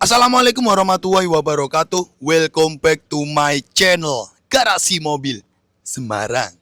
Assalamualaikum warahmatullahi wabarakatuh. Welcome back to my channel Garasi Mobil Semarang.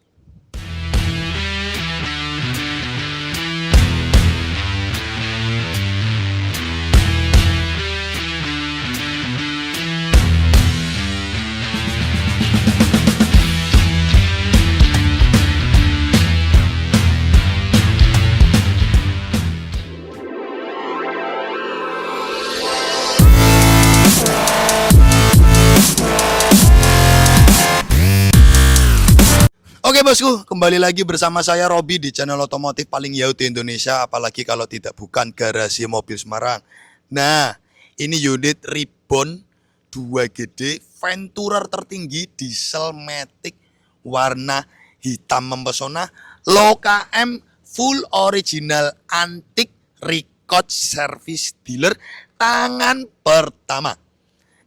Oke bosku, kembali lagi bersama saya Robi di channel otomotif paling yaut di Indonesia. Apalagi kalau tidak bukan Garasi Mobil Semarang. Nah, ini unit Ribbon 2GD Venturer tertinggi diesel matic warna hitam mempesona, low KM, full original antik record service dealer tangan pertama.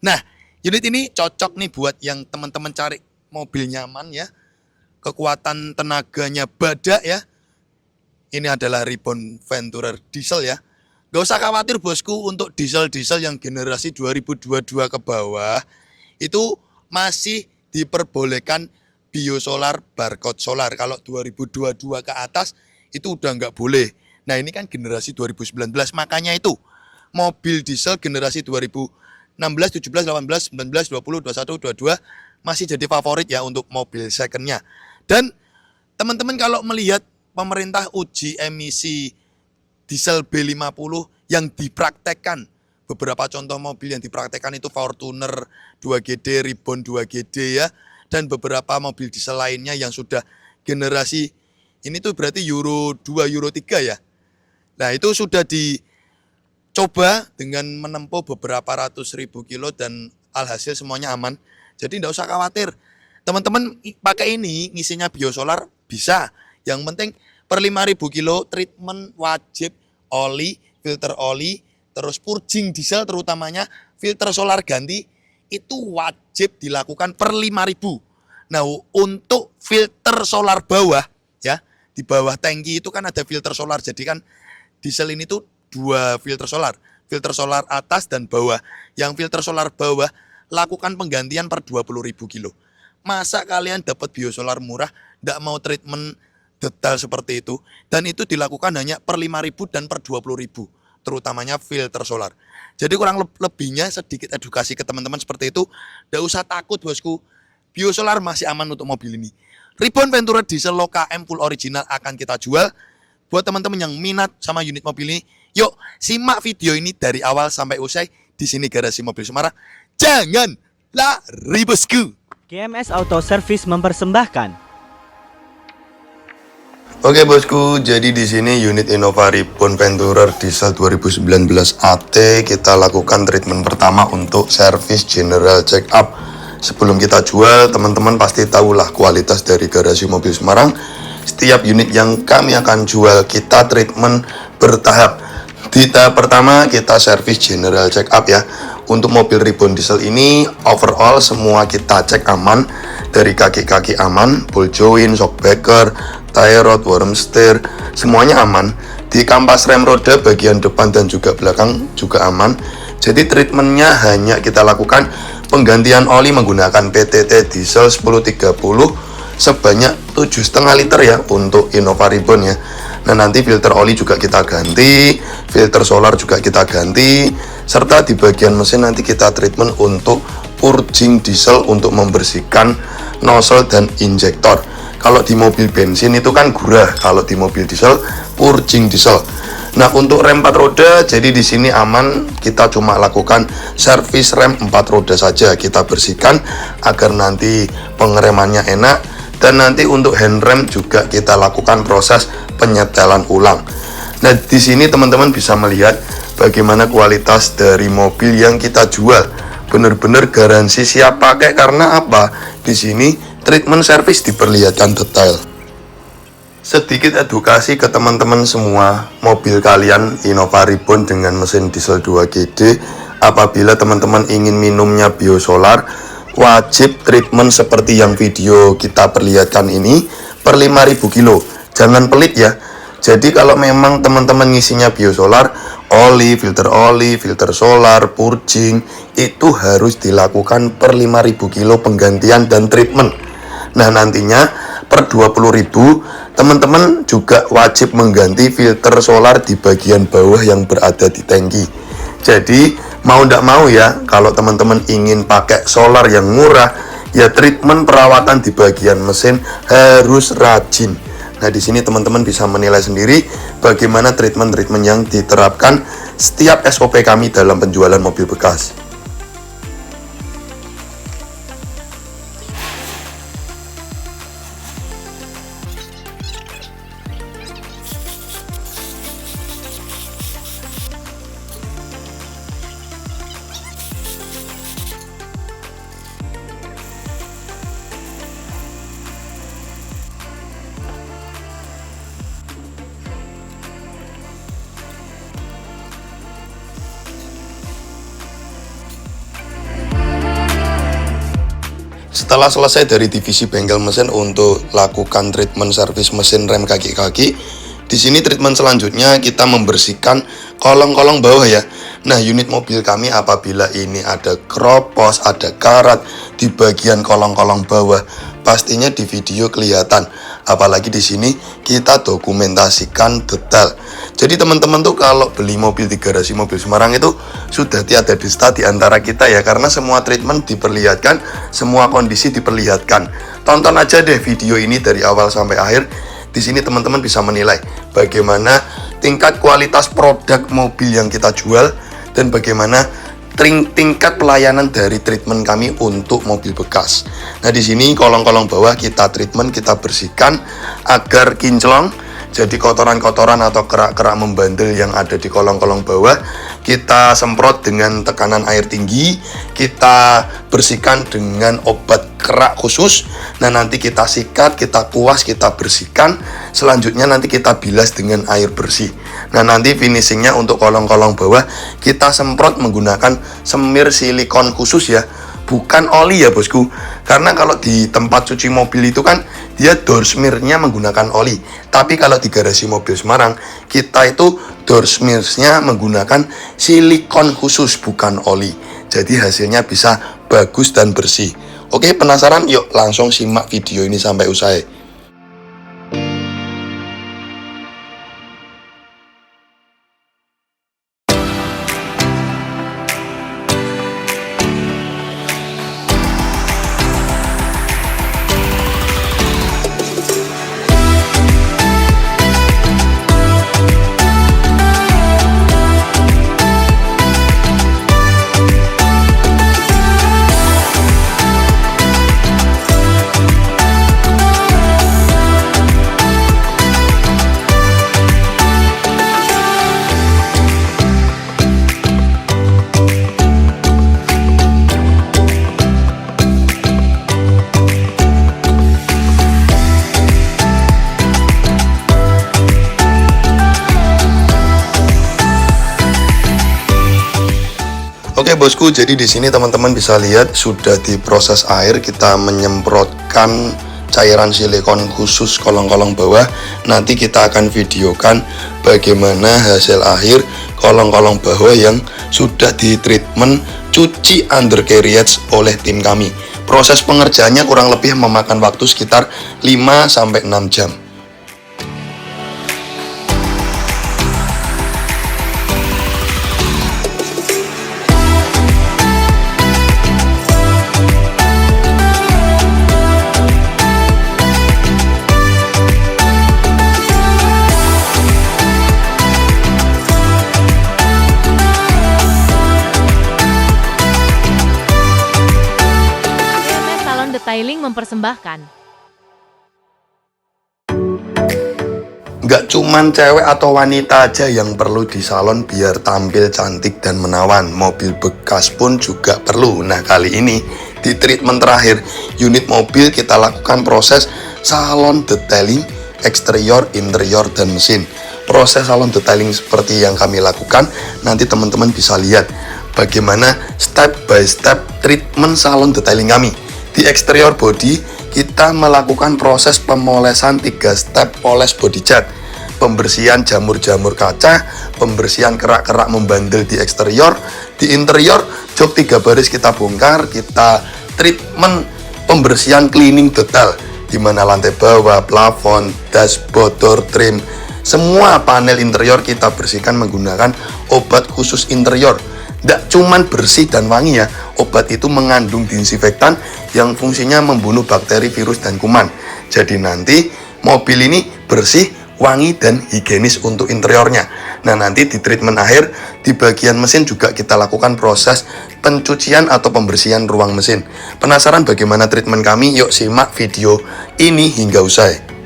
Nah, unit ini cocok nih buat yang teman-teman cari mobil nyaman ya. Kekuatan tenaganya badak ya. Ini adalah Ribbon Venturer diesel ya. Gak usah khawatir bosku, untuk diesel-diesel yang generasi 2022 ke bawah itu masih diperbolehkan biosolar barcode solar. Kalau 2022 ke atas itu udah nggak boleh. Nah ini kan generasi 2019, makanya itu mobil diesel generasi 2016, 17, 18, 19, 20, 21, 22 masih jadi favorit ya untuk mobil secondnya. Dan teman-teman kalau melihat pemerintah uji emisi diesel B50 yang dipraktekkan, beberapa contoh mobil yang dipraktekkan itu Fortuner 2GD, Ribbon 2GD ya, dan beberapa mobil diesel lainnya yang sudah generasi ini tuh berarti Euro 2, Euro 3 ya. Nah itu sudah dicoba dengan menempuh beberapa ratus ribu kilo dan alhasil semuanya aman. Jadi tidak usah khawatir. Teman-teman pakai ini ngisinya biosolar bisa. Yang penting per 5.000 kilo treatment wajib oli, filter oli, terus purging diesel terutamanya filter solar ganti itu wajib dilakukan per 5.000. Nah, untuk filter solar bawah ya, di bawah tangki itu kan ada filter solar. Jadi kan diesel ini tuh dua filter solar atas dan bawah. Yang filter solar bawah lakukan penggantian per 20.000 kilo. Masa kalian dapat biosolar murah, tidak mau treatment detail seperti itu, dan itu dilakukan hanya per 5.000 dan per 20.000, terutamanya filter solar. Jadi kurang lebihnya sedikit edukasi ke teman-teman seperti itu. Tidak usah takut bosku, biosolar masih aman untuk mobil ini. Ribbon Venturer diesel low KM full original akan kita jual. Buat teman-teman yang minat sama unit mobil ini, yuk simak video ini dari awal sampai usai di sini Garasi Mobil Semarang. Jangan lari bosku. GMS Auto Service mempersembahkan. Oke bosku, jadi di sini unit Innova Ribbon Venturer diesel 2019 AT kita lakukan treatment pertama untuk service general check up. Sebelum kita jual, teman-teman pasti tahulah kualitas dari Garasi Mobil Semarang. Setiap unit yang kami akan jual kita treatment bertahap. Di tahap pertama kita service general check up ya. Untuk mobil Ribbon diesel ini overall semua kita cek aman. Dari kaki-kaki aman, ball joint, shock breaker, tie rod, worm stir, semuanya aman. Di kampas rem roda bagian depan dan juga belakang juga aman. Jadi treatmentnya hanya kita lakukan penggantian oli menggunakan PTT diesel 1030 sebanyak 7,5 liter ya untuk Innova Ribbon ya. Nah nanti filter oli juga kita ganti, filter solar juga kita ganti, serta di bagian mesin nanti kita treatment untuk purging diesel untuk membersihkan nozzle dan injektor. Kalau di mobil bensin itu kan gurah, kalau di mobil diesel purging diesel. Nah untuk rem 4 roda, jadi di sini aman, kita cuma lakukan servis rem 4 roda saja, kita bersihkan agar nanti pengeremannya enak. Dan nanti untuk handrem juga kita lakukan proses penyetelan ulang. Nah, di sini teman-teman bisa melihat bagaimana kualitas dari mobil yang kita jual. Benar-benar garansi siap pakai karena apa? Di sini treatment service diperlihatkan detail. Sedikit edukasi ke teman-teman semua, mobil kalian Innova Ribbon dengan mesin diesel 2GD, apabila teman-teman ingin minumnya biosolar, wajib treatment seperti yang video kita perlihatkan ini per 5.000 kilo. Jangan pelit ya. Jadi kalau memang teman-teman ngisinya biosolar, oli, filter solar, purging, itu harus dilakukan per 5.000 kilo penggantian dan treatment. Nah nantinya per 20.000 teman-teman juga wajib mengganti filter solar di bagian bawah yang berada di tangki. Jadi mau ndak mau ya, kalau teman-teman ingin pakai solar yang murah, ya treatment perawatan di bagian mesin harus rajin. Nah di sini teman-teman bisa menilai sendiri bagaimana treatment-treatment yang diterapkan setiap SOP kami dalam penjualan mobil bekas. Setelah selesai dari divisi bengkel mesin untuk lakukan treatment servis mesin rem kaki-kaki, di sini treatment selanjutnya kita membersihkan kolong-kolong bawah ya. Nah, unit mobil kami apabila ini ada kropos, ada karat di bagian kolong-kolong bawah, pastinya di video kelihatan. Apalagi di sini kita dokumentasikan detail. Jadi teman-teman tuh kalau beli mobil di garasi mobil Semarang itu sudah tiada dusta di antara kita ya, karena semua treatment diperlihatkan, semua kondisi diperlihatkan. Tonton aja deh video ini dari awal sampai akhir. Di sini teman-teman bisa menilai bagaimana tingkat kualitas produk mobil yang kita jual dan bagaimana tingkat pelayanan dari treatment kami untuk mobil bekas. Nah, di sini kolong-kolong bawah kita treatment, kita bersihkan agar kinclong. Jadi kotoran-kotoran atau kerak-kerak membandel yang ada di kolong-kolong bawah kita semprot dengan tekanan air tinggi, kita bersihkan dengan obat kerak khusus. Nah nanti kita sikat, kita kuas, kita bersihkan. Selanjutnya nanti kita bilas dengan air bersih. Nah nanti finishingnya untuk kolong-kolong bawah kita semprot menggunakan semir silikon khusus ya, bukan oli ya bosku. Karena kalau di tempat cuci mobil itu kan dia door smearnya menggunakan oli. Tapi kalau di garasi mobil Semarang kita itu door smearnya menggunakan silikon khusus, bukan oli. Jadi hasilnya bisa bagus dan bersih. Oke, penasaran? Yuk langsung simak video ini sampai usai. Oke bosku, jadi di sini teman-teman bisa lihat sudah diproses air, kita menyemprotkan cairan silikon khusus kolong-kolong bawah. Nanti kita akan videokan bagaimana hasil akhir kolong-kolong bawah yang sudah ditreatment cuci undercarriage oleh tim kami. Proses pengerjaannya kurang lebih memakan waktu sekitar 5-6 jam. Detailing mempersembahkan. Nggak cuman cewek atau wanita aja yang perlu di salon biar tampil cantik dan menawan, mobil bekas pun juga perlu. Nah kali ini di treatment terakhir unit mobil kita lakukan proses salon detailing eksterior, interior, dan mesin. Proses salon detailing seperti yang kami lakukan nanti teman-teman bisa lihat bagaimana step by step treatment salon detailing kami. Di eksterior body kita melakukan proses pemolesan 3 step poles body cat. pembersihan jamur-jamur kaca, pembersihan kerak-kerak membandel di eksterior. Di interior, jok 3 baris kita bongkar, kita treatment pembersihan cleaning total, di mana lantai bawah, plafon, dashboard, door trim, semua panel interior kita bersihkan menggunakan obat khusus interior. Tidak cuman bersih dan wangi ya, obat itu mengandung disinfektan yang fungsinya membunuh bakteri, virus, dan kuman. Jadi nanti mobil ini bersih, wangi, dan higienis untuk interiornya. Nah, nanti di treatment akhir, di bagian mesin juga kita lakukan proses pencucian atau pembersihan ruang mesin. Penasaran bagaimana treatment kami? Yuk simak video ini hingga usai.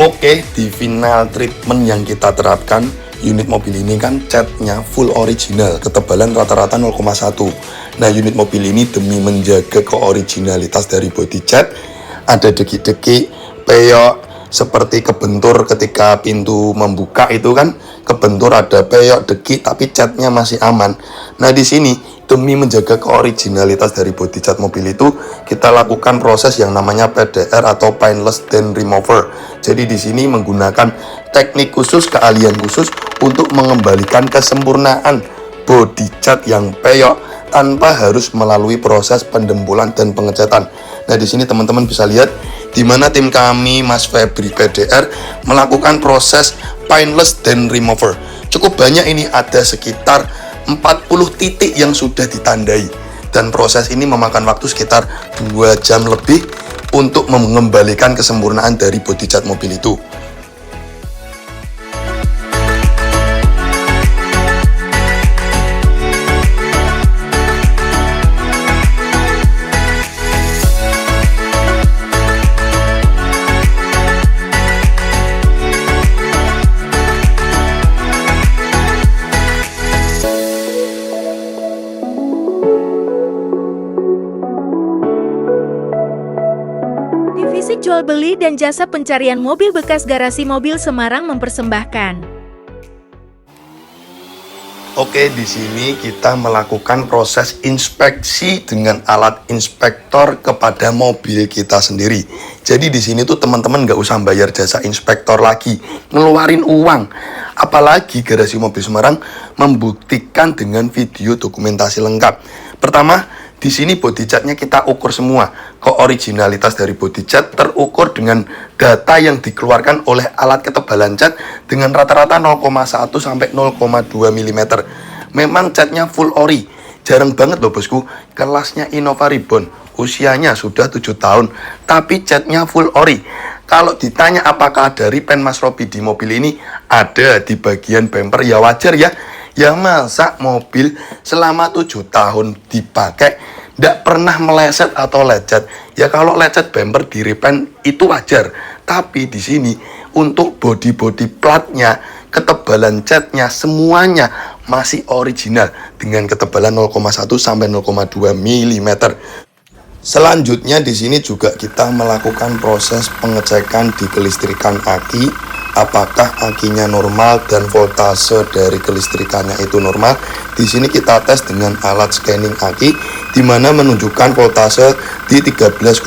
Oke, di final treatment yang kita terapkan, unit mobil ini kan catnya full original, ketebalan rata-rata 0,1. Nah, unit mobil ini demi menjaga keoriginalitas dari body cat, ada dekik-dekik, peyok, seperti kebentur ketika pintu membuka itu kan, kebentur ada peyok, dekik, tapi catnya masih aman. Nah, di sini demi menjaga keoriginalitas dari body cat mobil itu, kita lakukan proses yang namanya PDR atau Paintless Dent Remover. Jadi di sini menggunakan teknik khusus, keahlian khusus untuk mengembalikan kesempurnaan body cat yang peyok tanpa harus melalui proses pendembulan dan pengecatan. Nah, di sini teman-teman bisa lihat di mana tim kami Mas Febri PDR melakukan proses Paintless Dent Remover. Cukup banyak ini, ada sekitar 40 titik yang sudah ditandai, dan proses ini memakan waktu sekitar 2 jam lebih untuk mengembalikan kesempurnaan dari body cat mobil itu. Divisi jual beli dan jasa pencarian mobil bekas Garasi Mobil Semarang mempersembahkan. Oke, di sini kita melakukan proses inspeksi dengan alat inspektor kepada mobil kita sendiri. Jadi di sini tuh teman-teman nggak usah bayar jasa inspektor lagi, ngeluarin uang. Apalagi Garasi Mobil Semarang membuktikan dengan video dokumentasi lengkap. Pertama, di sini body catnya kita ukur semua. Keoriginalitas dari body cat terukur dengan data yang dikeluarkan oleh alat ketebalan cat dengan rata-rata 0,1 sampai 0,2 mm. Memang catnya full ori. Jarang banget loh bosku, kelasnya Innova Ribbon, usianya sudah 7 tahun, tapi catnya full ori. Kalau ditanya apakah ada repaint Mas Robi di mobil ini, ada di bagian bumper, ya wajar ya. Ya masa mobil selama 7 tahun dipakai tidak pernah meleset atau lecet. Ya kalau lecet bumper di repaint itu wajar. Tapi di sini untuk body platnya, ketebalan catnya semuanya masih original dengan ketebalan 0,1 sampai 0,2 mm. Selanjutnya di sini juga kita melakukan proses pengecekan di kelistrikan aki, apakah akinya normal dan voltase dari kelistrikannya itu normal. Di sini kita tes dengan alat scanning aki, di mana menunjukkan voltase di 13,85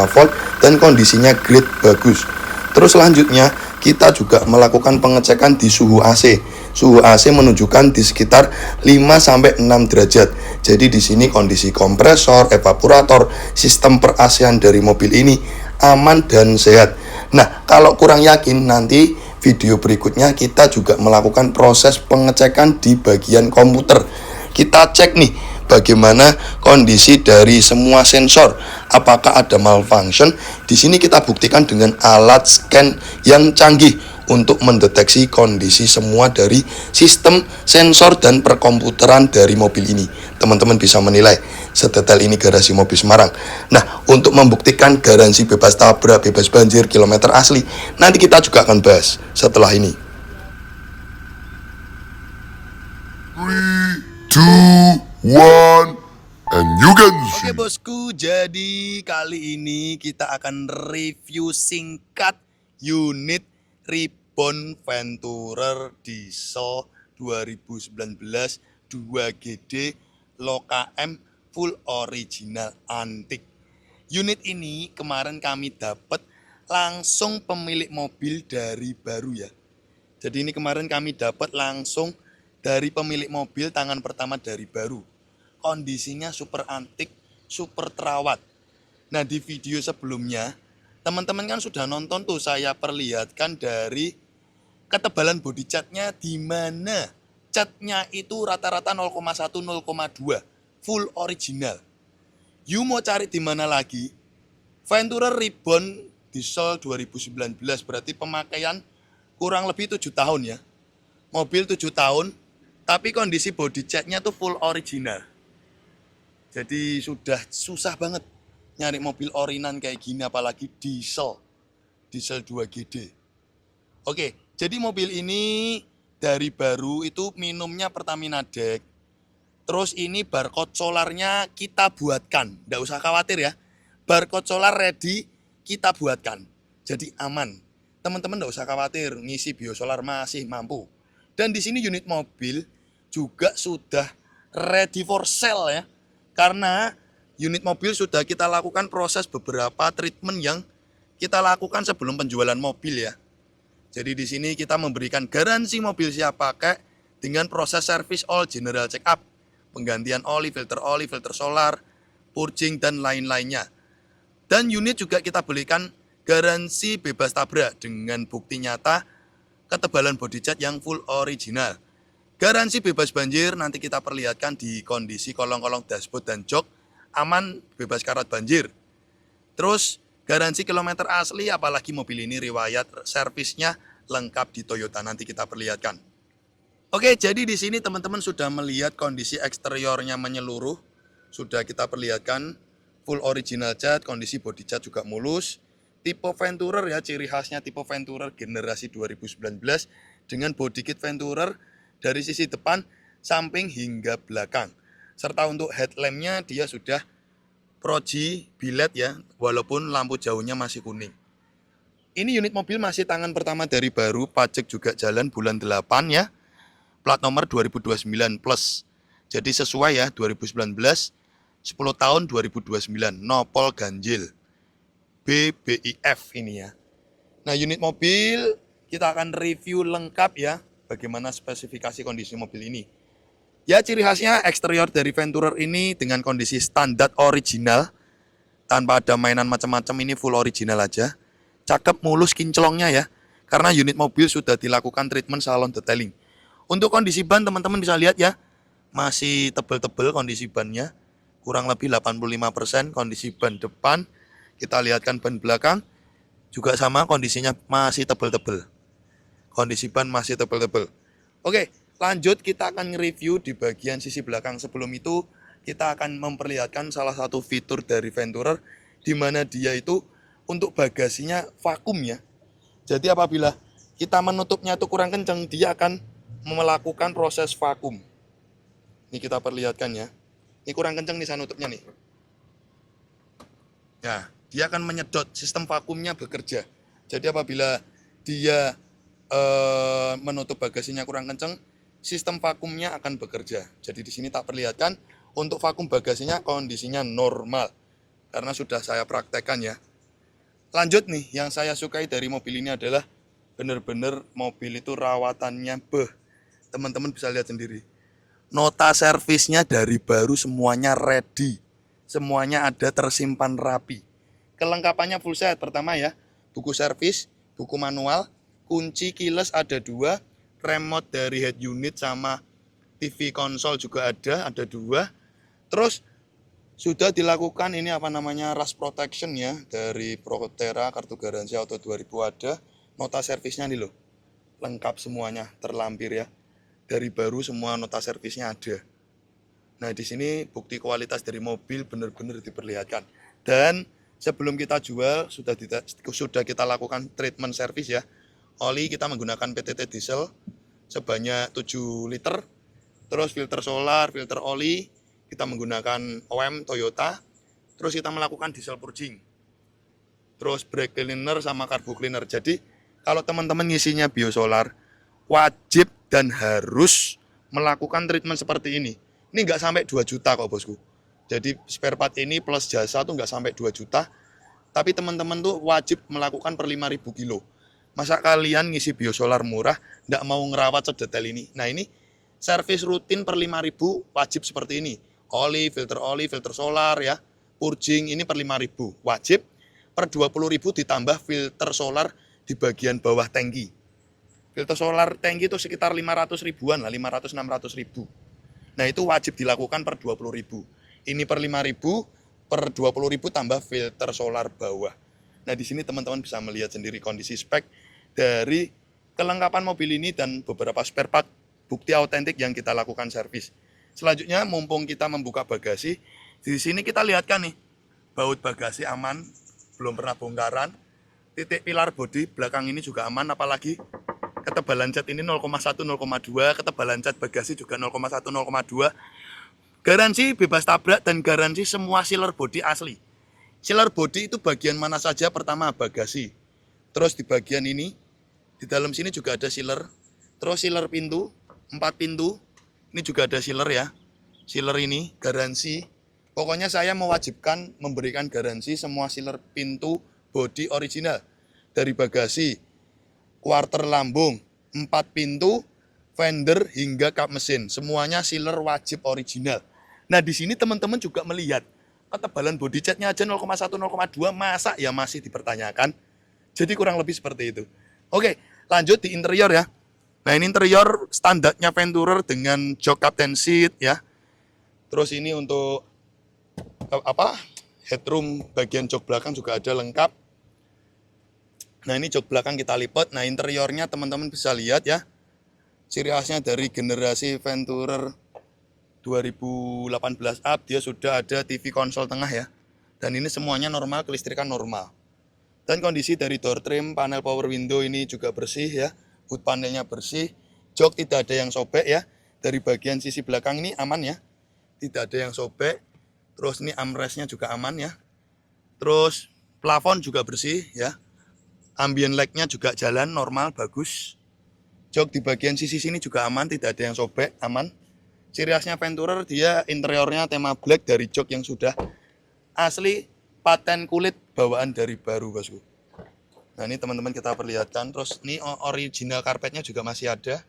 volt dan kondisinya grade bagus. Terus selanjutnya kita juga melakukan pengecekan di suhu AC. Suhu AC menunjukkan di sekitar 5-6 derajat. Jadi di sini kondisi kompresor, evaporator, sistem per-AC-an dari mobil ini aman dan sehat. Nah, kalau kurang yakin, nanti video berikutnya kita juga melakukan proses pengecekan di bagian komputer. Kita cek nih bagaimana kondisi dari semua sensor, apakah ada malfunction. Di sini kita buktikan dengan alat scan yang canggih untuk mendeteksi kondisi semua dari sistem sensor dan perkomputeran dari mobil ini. Teman-teman bisa menilai sedetail ini garasi mobil Semarang. Nah, untuk membuktikan garansi bebas tabrak, bebas banjir, kilometer asli, nanti kita juga akan bahas setelah ini. 3, 2, 1, and you can Oke see. bosku, jadi kali ini kita akan review singkat unit Ribbon Venturer Diesel 2019 2GD Loka M full original antik. Unit ini kemarin kami dapat langsung pemilik mobil dari baru ya. Jadi ini kemarin kami dapat langsung dari pemilik mobil tangan pertama dari baru. Kondisinya super antik, super terawat. Nah, di video sebelumnya teman-teman kan sudah nonton tuh, saya perlihatkan dari ketebalan body catnya, di mana catnya itu rata-rata 0,1 0,2 full original. You mau cari di mana lagi? Venturer Ribbon Diesel 2019 berarti pemakaian kurang lebih 7 tahun ya. Mobil 7 tahun, tapi kondisi body catnya tuh full original. Jadi sudah susah banget nyari mobil orinan kayak gini, apalagi diesel 2GD. Oke, jadi mobil ini dari baru itu minumnya Pertamina Deck. Terus ini barcode solarnya kita buatkan, nggak usah khawatir ya. Barcode solar ready kita buatkan, jadi aman. Teman-teman nggak usah khawatir, ngisi biosolar masih mampu. Dan di sini unit mobil juga sudah ready for sale ya, karena unit mobil sudah kita lakukan proses beberapa treatment yang kita lakukan sebelum penjualan mobil ya. Jadi di sini kita memberikan garansi mobil siap pakai dengan proses service all general check up, penggantian oli, filter solar, purging dan lain-lainnya. Dan unit juga kita belikan garansi bebas tabrak dengan bukti nyata ketebalan body cat yang full original. Garansi bebas banjir nanti kita perlihatkan di kondisi kolong-kolong dashboard dan jok aman, bebas karat banjir. Terus garansi kilometer asli, apalagi mobil ini riwayat servisnya lengkap di Toyota, nanti kita perlihatkan. Oke, jadi di sini teman-teman sudah melihat kondisi eksteriornya menyeluruh, sudah kita perlihatkan full original cat, kondisi body cat juga mulus. Tipe Venturer ya, ciri khasnya tipe Venturer generasi 2019 dengan body kit Venturer dari sisi depan, samping hingga belakang. Serta untuk headlampnya dia sudah proji biled ya, walaupun lampu jauhnya masih kuning. Ini unit mobil masih tangan pertama dari baru, pajak juga jalan bulan 8 ya. Plat nomor 2029 plus. Jadi sesuai ya, 2019, 10 tahun 2029, nopol ganjil. BBIF ini ya. Nah, unit mobil kita akan review lengkap ya, bagaimana spesifikasi kondisi mobil ini. Ya, ciri khasnya eksterior dari Venturer ini dengan kondisi standar original, tanpa ada mainan macam-macam, ini full original aja. Cakep, mulus, kinclongnya ya, karena unit mobil sudah dilakukan treatment salon detailing. Untuk kondisi ban teman-teman bisa lihat ya, masih tebel-tebel kondisi bannya, kurang lebih 85%. Kondisi ban depan, kita lihatkan ban belakang, juga sama kondisinya masih tebel-tebel. Kondisi ban masih tebel-tebel. Oke, lanjut kita akan nge-review di bagian sisi belakang. Sebelum itu kita akan memperlihatkan salah satu fitur dari Venturer, di mana dia itu untuk bagasinya vakum ya. Jadi apabila kita menutupnya itu kurang kencang, dia akan melakukan proses vakum. Ini kita perlihatkan ya. Ini kurang kencang nih saya nutupnya nih. Ya, dia akan menyedot, sistem vakumnya bekerja. Jadi apabila dia menutup bagasinya kurang kencang, sistem vakumnya akan bekerja. Jadi di sini tak perlihatkan untuk vakum bagasinya kondisinya normal karena sudah saya praktekkan ya. Lanjut nih, yang saya sukai dari mobil ini adalah bener-bener mobil itu rawatannya teman-teman bisa lihat sendiri. Nota servisnya dari baru semuanya ready. Semuanya ada tersimpan rapi. Kelengkapannya full set. Pertama ya, buku servis, buku manual, kunci keyless ada 2, remote dari head unit sama TV konsol juga ada 2. Terus sudah dilakukan ini apa namanya rust protection ya dari Protera, kartu garansi auto 2000 ada, nota servisnya nih loh. Lengkap semuanya, terlampir ya. Dari baru semua nota servisnya ada. Nah, di sini bukti kualitas dari mobil benar-benar diperlihatkan. Dan sebelum kita jual sudah kita lakukan treatment service ya. Oli kita menggunakan PTT diesel sebanyak 7 liter. Terus filter solar, filter oli, kita menggunakan OM Toyota. Terus kita melakukan diesel purging. Terus brake cleaner sama carbo cleaner. Jadi kalau teman-teman ngisinya biosolar, wajib dan harus melakukan treatment seperti ini. Ini nggak sampai 2 juta kok bosku. Jadi spare part ini plus jasa tuh nggak sampai 2 juta. Tapi teman-teman tuh wajib melakukan per 5.000 kilo. Masa kalian ngisi biosolar murah, nggak mau ngerawat sedetail ini. Nah ini servis rutin per 5.000 wajib seperti ini. Oli, filter solar ya. Purging ini per 5.000 wajib. Per 20.000 ditambah filter solar di bagian bawah tangki. Filter solar tangki itu sekitar 500 ribuan lah, 500-600 ribu. Nah itu wajib dilakukan per 20.000. Ini per 5.000, per 20.000 tambah filter solar bawah. Nah di sini teman-teman bisa melihat sendiri kondisi spek dari kelengkapan mobil ini dan beberapa spare part bukti autentik yang kita lakukan servis. Selanjutnya mumpung kita membuka bagasi, di sini kita lihatkan nih, baut bagasi aman, belum pernah bongkaran. Titik pilar bodi belakang ini juga aman, apalagi ketebalan cat ini 0,1, 0,2, ketebalan cat bagasi juga 0,1, 0,2. Garansi bebas tabrak dan garansi semua sealer bodi asli. Sealer bodi itu bagian mana saja? Pertama bagasi. Terus di bagian ini, di dalam sini juga ada sealer. Terus sealer pintu, 4 pintu. Ini juga ada sealer ya. Sealer ini garansi. Pokoknya saya mewajibkan memberikan garansi semua sealer pintu bodi original. Dari bagasi, quarter lambung, 4 pintu, fender hingga kap mesin. Semuanya sealer wajib original. Nah di sini teman-teman juga melihat ketebalan body catnya aja 0,1, 0,2, masa ya masih dipertanyakan. Jadi kurang lebih seperti itu. Oke, lanjut di interior ya. Nah ini interior standarnya Venturer dengan jok captain seat ya. Terus ini untuk headroom bagian jok belakang juga ada lengkap. Nah ini jok belakang kita lipat. Nah interiornya teman-teman bisa lihat ya. Ciri khasnya dari generasi Venturer 2018 up, dia sudah ada TV konsol tengah ya. Dan ini semuanya normal, kelistrikan normal. Dan kondisi dari door trim, panel power window ini juga bersih ya. Hood panelnya bersih, jok tidak ada yang sobek ya. Dari bagian sisi belakang ini aman ya. Tidak ada yang sobek. Terus ini armrestnya juga aman ya. Terus plafon juga bersih ya. Ambient light-nya juga jalan normal, bagus. Jok di bagian sisi sini juga aman, tidak ada yang sobek, aman. Ciri khasnya Venturer, dia interiornya tema black dari jok yang sudah asli paten kulit bawaan dari baru bosku. Nah ini teman-teman kita perlihatkan. Terus ini original karpetnya juga masih ada.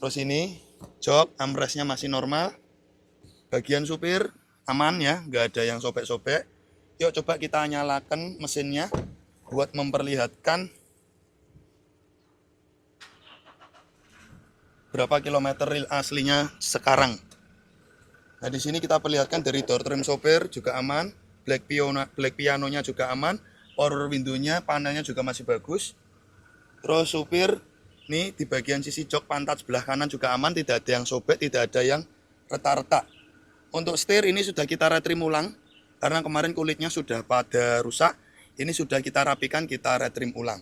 Terus ini jok armrestnya masih normal. Bagian supir aman ya, nggak ada yang sobek-sobek. Yuk coba kita nyalakan mesinnya buat memperlihatkan berapa kilometer real aslinya sekarang. Nah di sini kita perlihatkan dari door trim sopir juga aman, black pianonya juga aman, power window-nya, panelnya juga masih bagus. Terus supir, nih di bagian sisi jok pantat sebelah kanan juga aman, tidak ada yang sobek, tidak ada yang retak-retak. Untuk setir ini sudah kita retrim ulang, karena kemarin kulitnya sudah pada rusak. Ini sudah kita rapikan, kita retrim ulang.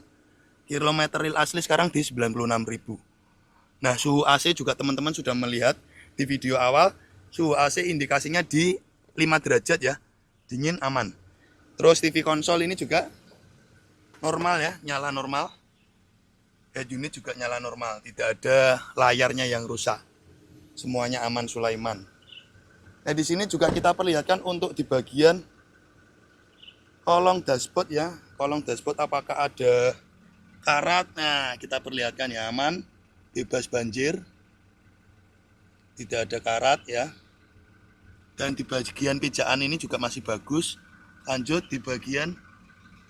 Kilometer real asli sekarang di 96.000. Nah suhu AC juga teman-teman sudah melihat di video awal. Suhu AC indikasinya di 5 derajat ya, dingin aman. Terus TV konsol ini juga normal ya, nyala normal. Head unit juga nyala normal, tidak ada layarnya yang rusak. Semuanya aman Sulaiman. Nah di sini juga kita perlihatkan untuk di bagian kolong dashboard ya. Kolong dashboard apakah ada karat? Nah kita perlihatkan ya, aman, bebas banjir, tidak ada karat ya. Dan di bagian pijaan ini juga masih bagus. Lanjut di bagian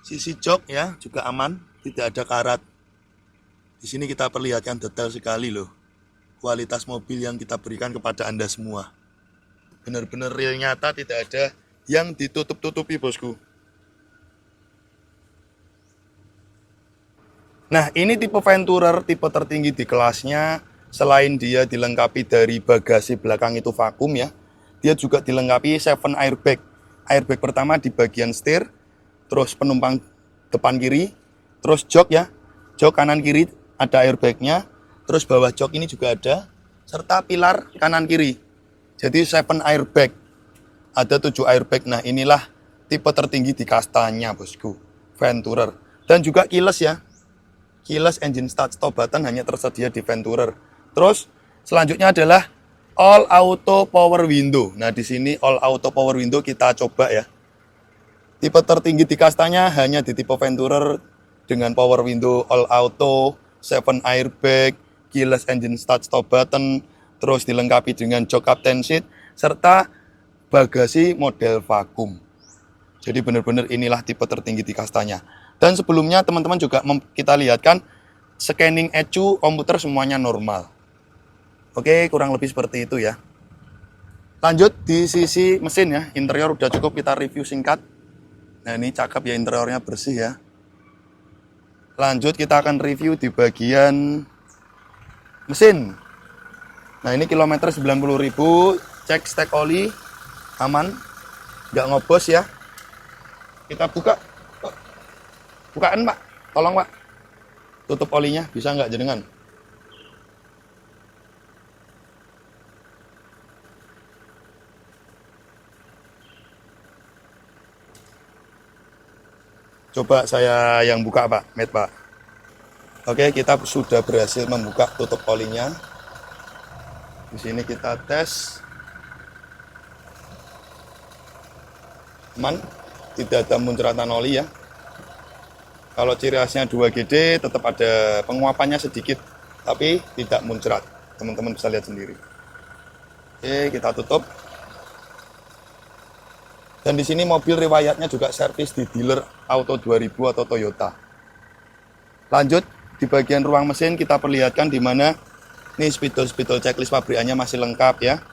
sisi jok ya, juga aman, tidak ada karat. Di sini kita perlihatkan detail sekali loh kualitas mobil yang kita berikan kepada Anda semua. Benar-benar real nyata, tidak ada yang ditutup-tutupi bosku. Nah, ini tipe Venturer, tipe tertinggi di kelasnya. Selain dia dilengkapi dari bagasi belakang itu vakum ya, dia juga dilengkapi 7 airbag. Airbag pertama di bagian setir, terus penumpang depan kiri, terus jok ya, jok kanan kiri ada airbagnya, terus bawah jok ini juga ada, serta pilar kanan kiri. Jadi 7 airbag, ada 7 airbag. Nah, inilah tipe tertinggi di kastanya bosku, Venturer. Dan juga keyless ya, keyless engine start stop button hanya tersedia di Venturer. Terus selanjutnya adalah all auto power window. Nah, di sini all auto power window kita coba ya. Tipe tertinggi di kastanya hanya di tipe Venturer dengan power window all auto, 7 airbag, keyless engine start stop button, terus dilengkapi dengan jok captain seat serta bagasi model vakum. Jadi benar-benar inilah tipe tertinggi di kastanya. Dan sebelumnya teman-teman juga kita lihatkan scanning ECU komputer semuanya normal. Oke, kurang lebih seperti itu ya. Lanjut di sisi mesin ya, interior udah cukup kita review singkat. Nah, ini cakep ya, interiornya bersih ya. Lanjut kita akan review di bagian mesin. Nah, ini kilometer 90.000, cek stek oli, aman, nggak ngobos ya. Kita buka, bukaan Pak, tolong Pak. Tutup olinya, bisa nggak jenengan? Coba saya yang buka Pak, Met Pak. Oke, kita sudah berhasil membuka tutup olinya. Di sini kita tes. Aman, tidak ada muncratan oli ya. Kalau ciri khasnya 2GD tetap ada penguapannya sedikit, tapi tidak muncrat. Teman-teman bisa lihat sendiri. Oke, kita tutup. Dan di sini mobil riwayatnya juga servis di dealer Auto 2000 atau Toyota. Lanjut di bagian ruang mesin kita perlihatkan di mana ini spidol checklist pabrikannya masih lengkap ya.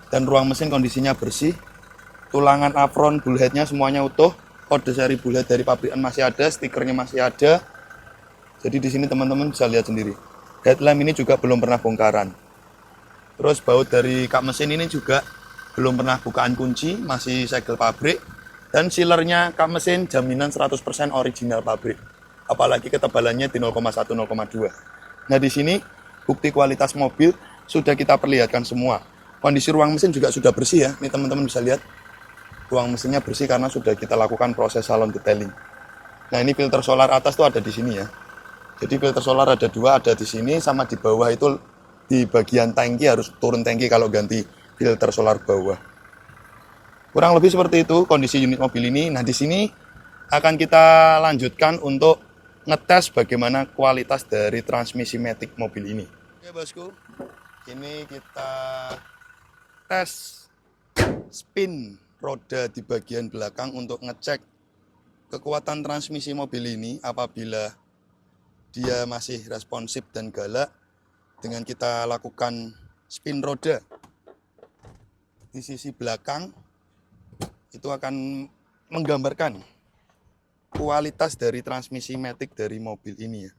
Dan ruang mesin kondisinya bersih. Tulangan apron bullheadnya semuanya utuh. Kode seri bullhead dari pabrikan masih ada, stikernya masih ada. Jadi di sini teman-teman bisa lihat sendiri. Headlamp ini juga belum pernah bongkaran. Terus baut dari kap mesin ini juga belum pernah bukaan kunci, masih segel pabrik. Dan sealernya kap mesin jaminan 100% original pabrik. Apalagi ketebalannya di 0,1 0,2. Nah, di sini bukti kualitas mobil sudah kita perlihatkan semua. Kondisi ruang mesin juga sudah bersih ya. Ini teman-teman bisa lihat. Ruang mesinnya bersih karena sudah kita lakukan proses salon detailing. Nah, ini filter solar atas tuh ada di sini ya. Jadi filter solar ada 2, ada di sini sama di bawah itu di bagian tangki harus turun tangki kalau ganti filter solar bawah. Kurang lebih seperti itu kondisi unit mobil ini. Nah, di sini akan kita lanjutkan untuk ngetes bagaimana kualitas dari transmisi matic mobil ini. Oke bosku, ini kita tes spin roda di bagian belakang untuk ngecek kekuatan transmisi mobil ini apabila dia masih responsif dan galak. Dengan kita lakukan spin roda di sisi belakang, itu akan menggambarkan kualitas dari transmisi matic dari mobil ini ya.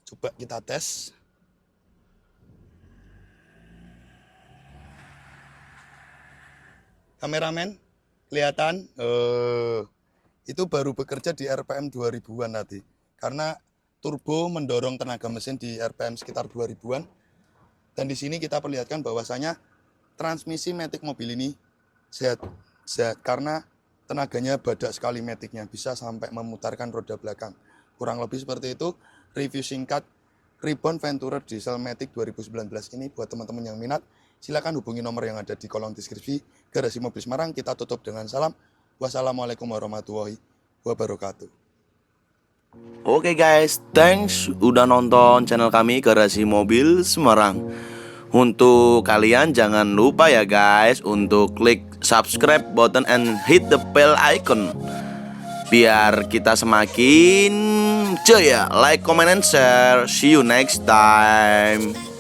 Coba kita tes. Kameramen, kelihatan? Itu baru bekerja di RPM 2000-an tadi. Karena turbo mendorong tenaga mesin di RPM sekitar 2000-an. Dan di sini kita perlihatkan bahwasanya transmisi matic mobil ini sehat karena tenaganya badak sekali maticnya, bisa sampai memutarkan roda belakang. Kurang lebih seperti itu review singkat Ribbon Venturer Diesel Matic 2019 ini. Buat teman-teman yang minat, silakan hubungi nomor yang ada di kolom deskripsi. Garasi Mobil Semarang. Kita tutup dengan salam. Wassalamualaikum warahmatullahi wabarakatuh. Oke guys, thanks udah nonton channel kami Garasi Mobil Semarang. Untuk kalian jangan lupa ya guys untuk klik subscribe button and hit the bell icon biar kita semakin jaya. Like, comment, and share. See you next time.